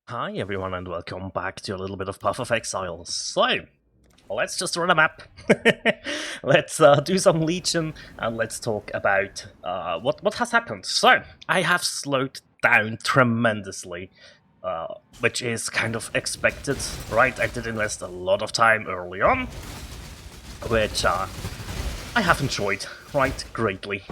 Hi everyone and welcome back to a little bit of Path of Exile. So, let's just run a map. Let's do some Legion and let's talk about what has happened. So, I have slowed down tremendously, which is kind of expected, right? I did invest a lot of time early on, which I have enjoyed, right, greatly.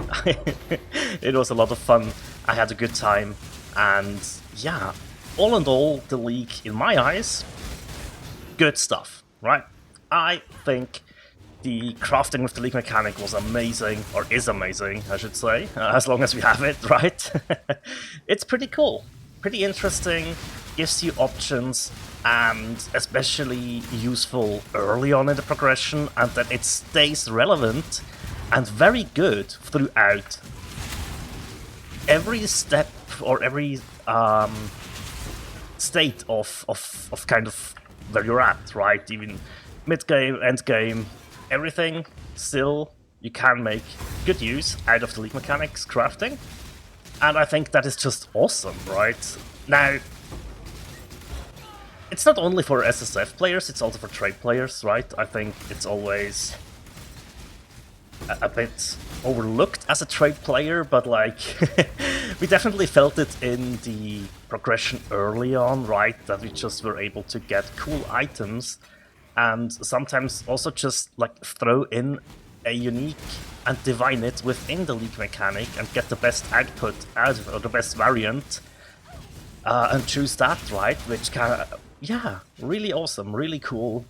It was a lot of fun, I had a good time, and yeah, all in all, the league, in my eyes, good stuff, right? I think the crafting with the league mechanic was amazing, or is amazing, I should say, as long as we have it, right? It's pretty cool, pretty interesting, gives you options, and especially useful early on in the progression, and that it stays relevant and very good throughout every step or every state of kind of where you're at, right? Even mid game, end game, everything. Still, you can make good use out of the league mechanics crafting, and I think that is just awesome, right? Now, it's not only for SSF players; it's also for trade players, right? I think it's always a bit overlooked as a trade player, but like we definitely felt it in the progression early on, right? That we just were able to get cool items and sometimes also just like throw in a unique and divine it within the league mechanic and get the best output out of it, or the best variant, and choose that, right? Which kind of, yeah, really awesome, really cool.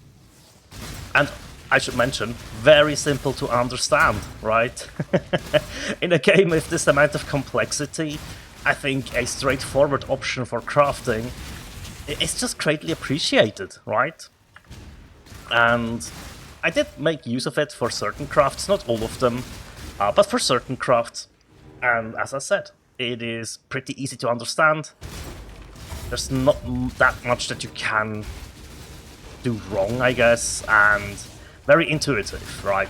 And I should mention, very simple to understand, right? In a game with this amount of complexity, I think a straightforward option for crafting is just greatly appreciated, right? And I did make use of it for certain crafts, not all of them, but for certain crafts. And as I said, it is pretty easy to understand. There's not that much that you can do wrong, I guess, and very intuitive, right?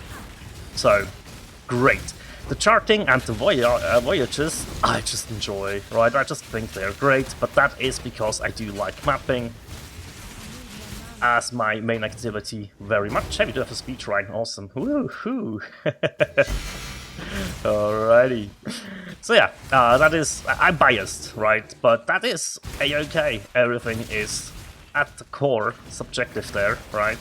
So, great. The charting and the voyages, I just enjoy, right? I just think they're great, but that is because I do like mapping as my main activity very much. Hey, we do have a speech right, awesome. Woohoo! Alrighty. So yeah, that is, I'm biased, right? But that is a-okay. Everything is at the core subjective there, right?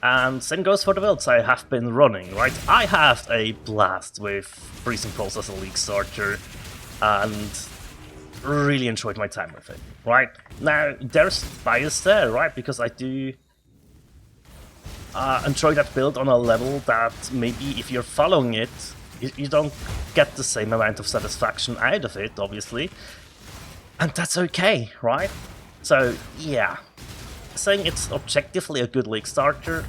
And same goes for the builds I have been running, right? I have a blast with Freezing Pulse as a league starter, and really enjoyed my time with it, right? Now, there's bias there, right? Because I do enjoy that build on a level that maybe if you're following it, you don't get the same amount of satisfaction out of it, obviously. And that's okay, right? So, yeah. Saying it's objectively a good league starter,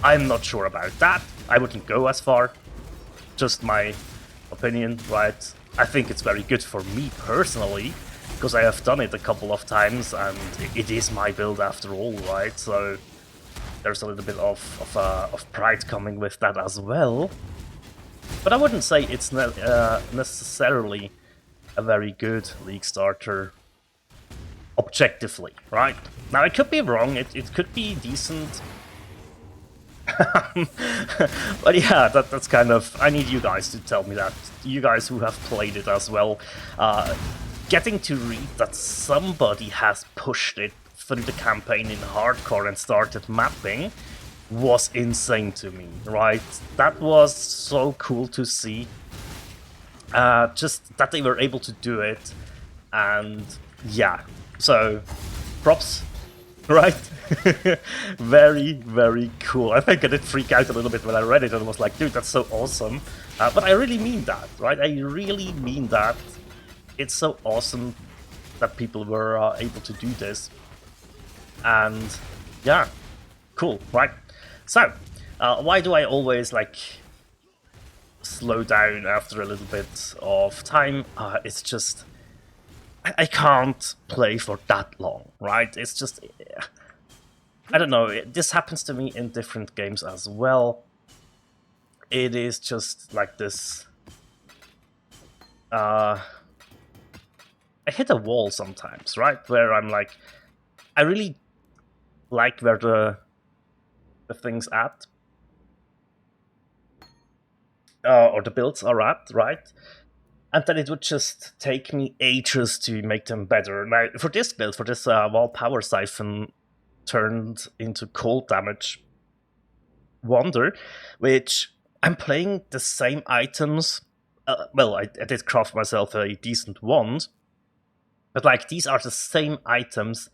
I'm not sure about that. I wouldn't go as far. Just my opinion, right? I think it's very good for me personally, because I have done it a couple of times and it is my build after all, right? So there's a little bit of pride coming with that as well. But I wouldn't say it's necessarily a very good league starter objectively, right? Now, I could be wrong, it could be decent. But yeah, that's kind of, I need you guys to tell me that. You guys who have played it as well. Getting to read that somebody has pushed it through the campaign in hardcore and started mapping was insane to me, right? That was so cool to see. Just that they were able to do it, and yeah, so props, right? Very, very cool. I think I did freak out a little bit when I read it and was like, dude, that's so awesome. But I really mean that, right? I really mean that. It's so awesome that people were able to do this. And yeah, cool, right? So, why do I always like slow down after a little bit of time? It's just, I can't play for that long, right? It's just, I don't know, this happens to me in different games as well. It is just like this I hit a wall sometimes, right? Where I'm like, I really like where the thing's at. Or the builds are at, right? And then it would just take me ages to make them better. Now, for this build, for this wall power siphon turned into cold damage wonder, which I'm playing the same items. Well, I did craft myself a decent wand, but like these are the same items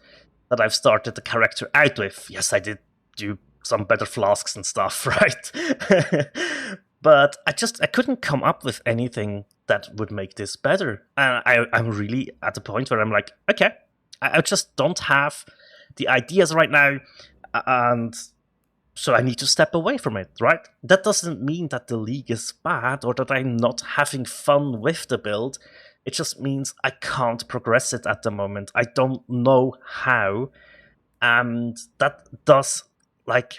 that I've started the character out with. Yes, I did do some better flasks and stuff, right? But I couldn't come up with anything that would make this better. And I'm really at the point where I'm like, okay, I just don't have the ideas right now, and so I need to step away from it, right? That doesn't mean that the league is bad or that I'm not having fun with the build. It just means I can't progress it at the moment. I don't know how. And that does, like,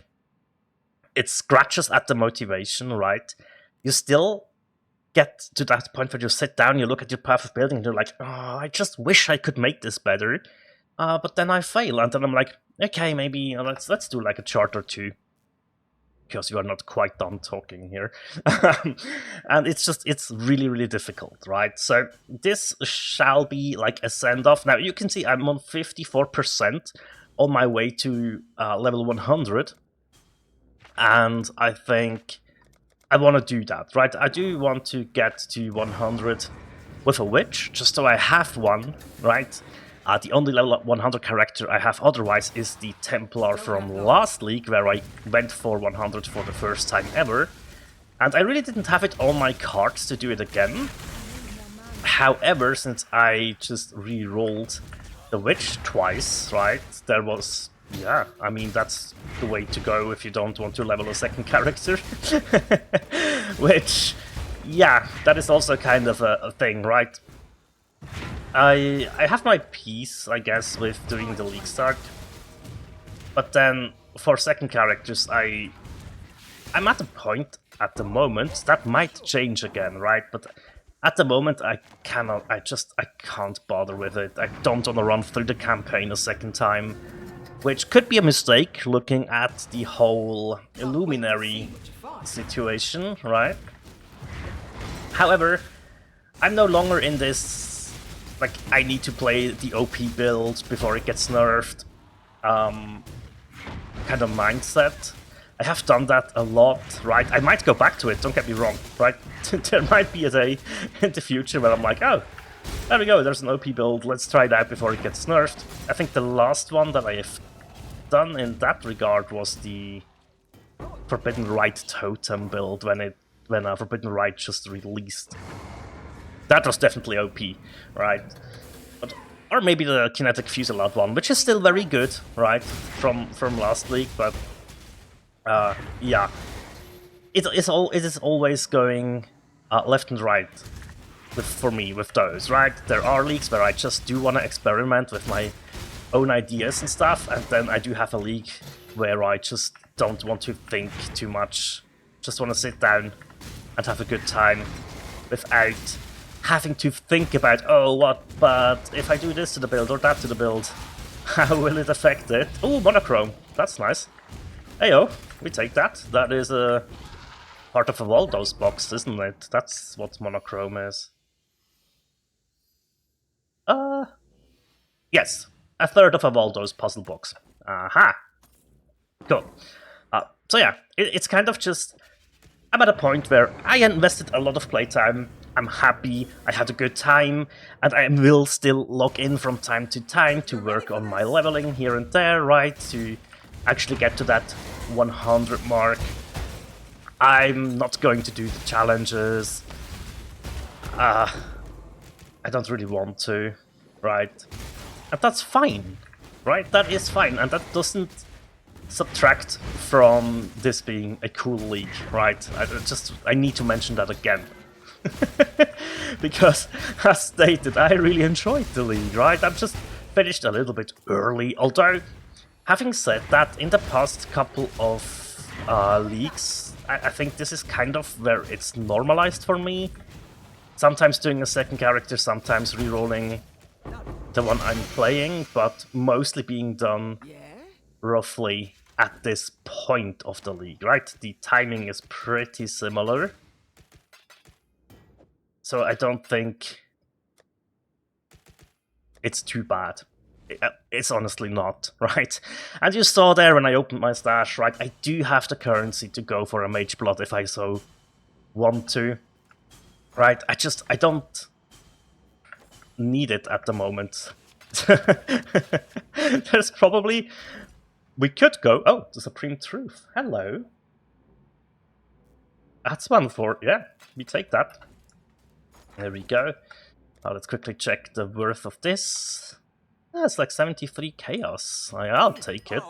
it scratches at the motivation, right? You still get to that point where you sit down, you look at your path of building, and you're like, oh, I just wish I could make this better. But then I fail, and then I'm like, okay, maybe let's do like a chart or two. Because you are not quite done talking here. And it's really, really difficult, right? So this shall be like a send-off. Now, you can see I'm on 54% on my way to level 100. And I think I want to do that, right? I do want to get to 100 with a witch, just so I have one, right? The only level 100 character I have otherwise is the Templar from last league, where I went for 100 for the first time ever. And I really didn't have it on my cards to do it again. However, since I just re-rolled the witch twice, right, there was... Yeah, I mean, that's the way to go if you don't want to level a second character. Which, yeah, that is also kind of a thing, right? I have my piece, I guess, with doing the league start. But then, for second characters, I'm at a point at the moment, that might change again, right? But at the moment, I can't bother with it. I don't want to run through the campaign a second time. Which could be a mistake, looking at the whole Illuminary situation, right? However, I'm no longer in this, like, I need to play the OP build before it gets nerfed kind of mindset. I have done that a lot, right? I might go back to it, don't get me wrong, right? There might be a day in the future where I'm like, oh, there we go, there's an OP build, let's try it out before it gets nerfed. I think the last one that I have done in that regard was the Forbidden Rite Totem build when Forbidden Rite just released. That was definitely OP, right? Or maybe the Kinetic Fusillade one, which is still very good, right? From last league, but yeah, it is always going left and right for me with those, right? There are leagues where I just do want to experiment with my own ideas and stuff, and then I do have a league where I just don't want to think too much, just want to sit down and have a good time without having to think about, oh, but if I do this to the build or that to the build, how will it affect it? Oh, monochrome, that's nice. Heyo, we take that. That is a part of a Waldo's box, isn't it? That's what monochrome is. Yes. A third of a Waldo's puzzle box. Aha! Cool. So yeah, it's kind of just... I'm at a point where I invested a lot of playtime, I'm happy, I had a good time, and I will still log in from time to time to work on my leveling here and there, right? To actually get to that 100 mark. I'm not going to do the challenges. I don't really want to, right? And that's fine, right? That is fine, and that doesn't subtract from this being a cool league, right? I need to mention that again. Because, as stated, I really enjoyed the league, right? I've just finished a little bit early, although, having said that, in the past couple of leagues, I think this is kind of where it's normalized for me. Sometimes doing a second character, sometimes re-rolling the one I'm playing, but mostly being done roughly at this point of the league, right? The timing is pretty similar. So I don't think it's too bad. It's honestly not, right? And you saw there when I opened my stash, right? I do have the currency to go for a Mage Blood if I so want to, right? I don't need it at the moment. There's probably... We could go... Oh, the Supreme Truth. Hello. That's one for... Yeah, we take that. There we go. Now let's quickly check the worth of this. It's like 73 chaos. I'll take it.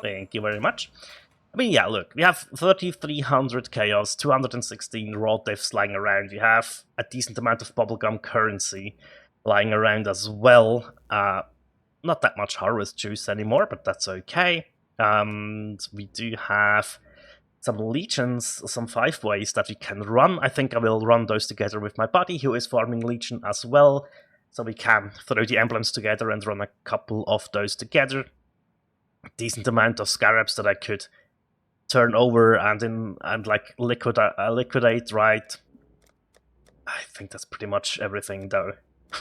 Thank you very much. I mean, yeah, look, we have 3,300 chaos, 216 raw diffs lying around. You have a decent amount of bubblegum currency lying around as well. Not that much harvest juice anymore, but that's okay. We do have some legions, some 5 ways that we can run. I think I will run those together with my buddy, who is farming legion as well. So we can throw the emblems together and run a couple of those together. Decent amount of scarabs that I could turn over and like liquidate, right? I think that's pretty much everything though,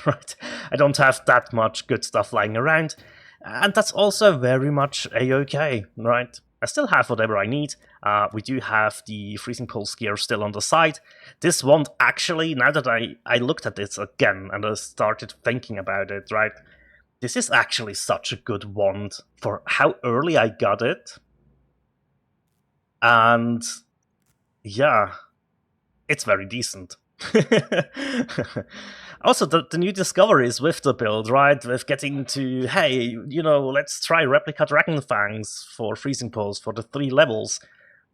right? I don't have that much good stuff lying around, and that's also very much a-okay, right? I still have whatever I need. We do have the Freezing Pulse gear still on the side. This won't actually, now that I looked at this again and I started thinking about it, right? This is actually such a good wand for how early I got it. And yeah, it's very decent. Also, the new discoveries with the build, right? With getting to, hey, you know, let's try Replica Dragonfangs for Freezing Pulse for the 3 levels.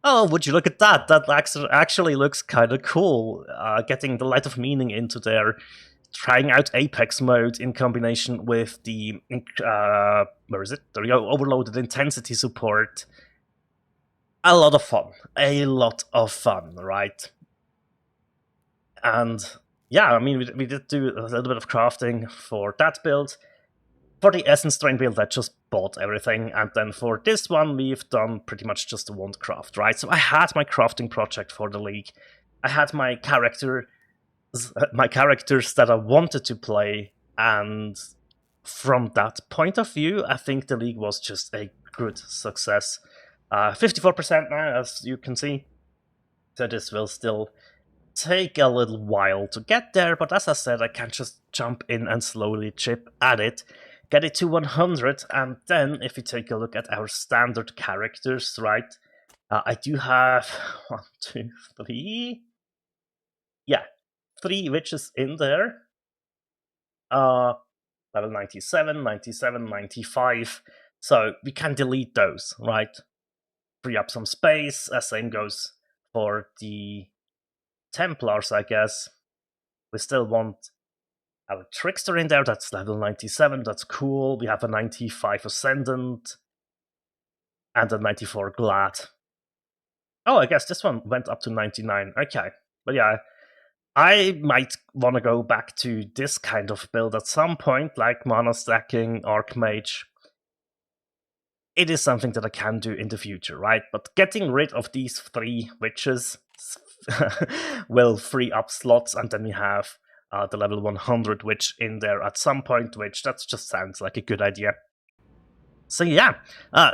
Oh, would you look at that? That actually looks kind of cool. Getting the Light of Meaning into there, trying out Apex mode in combination with the, where is it? There we go, Overloaded Intensity support. A lot of fun, right? And yeah, I mean, we did do a little bit of crafting for that build. For the Essence Drain build, I just bought everything, and then for this one, we've done pretty much just the wand craft, right? So I had my crafting project for the league. I had my characters that I wanted to play, and from that point of view, I think the league was just a good success. 54% now, as you can see. So this will still take a little while to get there, but as I said, I can just jump in and slowly chip at it, get it to 100, and then if you take a look at our standard characters, right, I do have 1, 2, 3, yeah, 3 witches in there, level 97, 97, 95, so we can delete those, right, free up some space. Same goes for the Templars, I guess. We still want our Trickster in there, that's level 97, that's cool. We have a 95 Ascendant and a 94 Glad. Oh, I guess this one went up to 99, okay. But yeah, I might want to go back to this kind of build at some point, like mana stacking, Archmage. It is something that I can do in the future, right? But getting rid of these 3 witches will free up slots, and then we have the level 100 witch in there at some point, which that just sounds like a good idea. So yeah,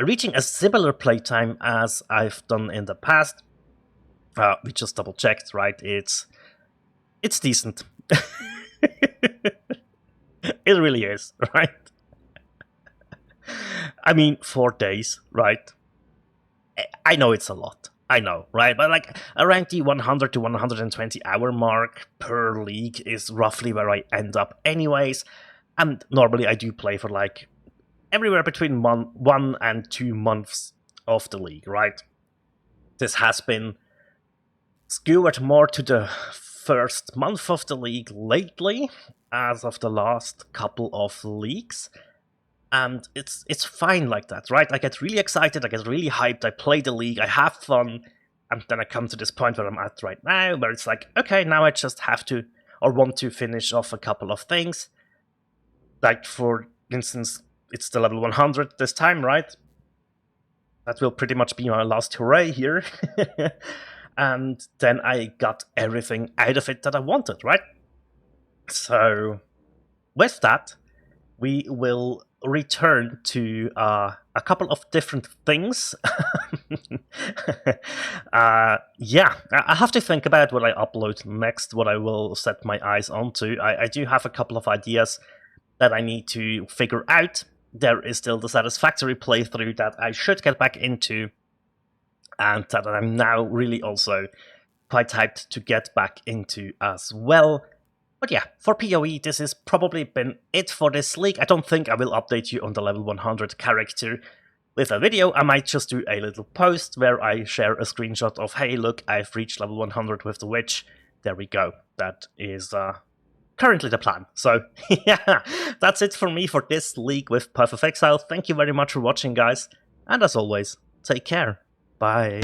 reaching a similar playtime as I've done in the past. We just double checked, right? It's decent. It really is, right? I mean, 4 days, right? I know it's a lot. I know, right? But like around the 100 to 120 hour mark per league is roughly where I end up anyways. And normally I do play for like everywhere between 1 and 2 months of the league, right? This has been skewed more to the first month of the league lately, as of the last couple of leagues. And it's fine like that, right? I get really excited, I get really hyped, I play the league, I have fun, and then I come to this point where I'm at right now, where it's like, okay, now I just have to, or want to finish off a couple of things. like for instance, it's the level 100 this time, right? That will pretty much be my last hooray here. And then I got everything out of it that I wanted, right? So with that, we will return to a couple of different things. Yeah, I have to think about what I upload next, what I will set my eyes onto. I do have a couple of ideas that I need to figure out. There is still the Satisfactory playthrough that I should get back into, and that I'm now really also quite hyped to get back into as well. But yeah, for PoE, this has probably been it for this league. I don't think I will update you on the level 100 character with a video. I might just do a little post where I share a screenshot of, hey, look, I've reached level 100 with the witch. There we go. That is currently the plan. So yeah, that's it for me for this league with Path of Exile. Thank you very much for watching, guys. And as always, take care. Bye.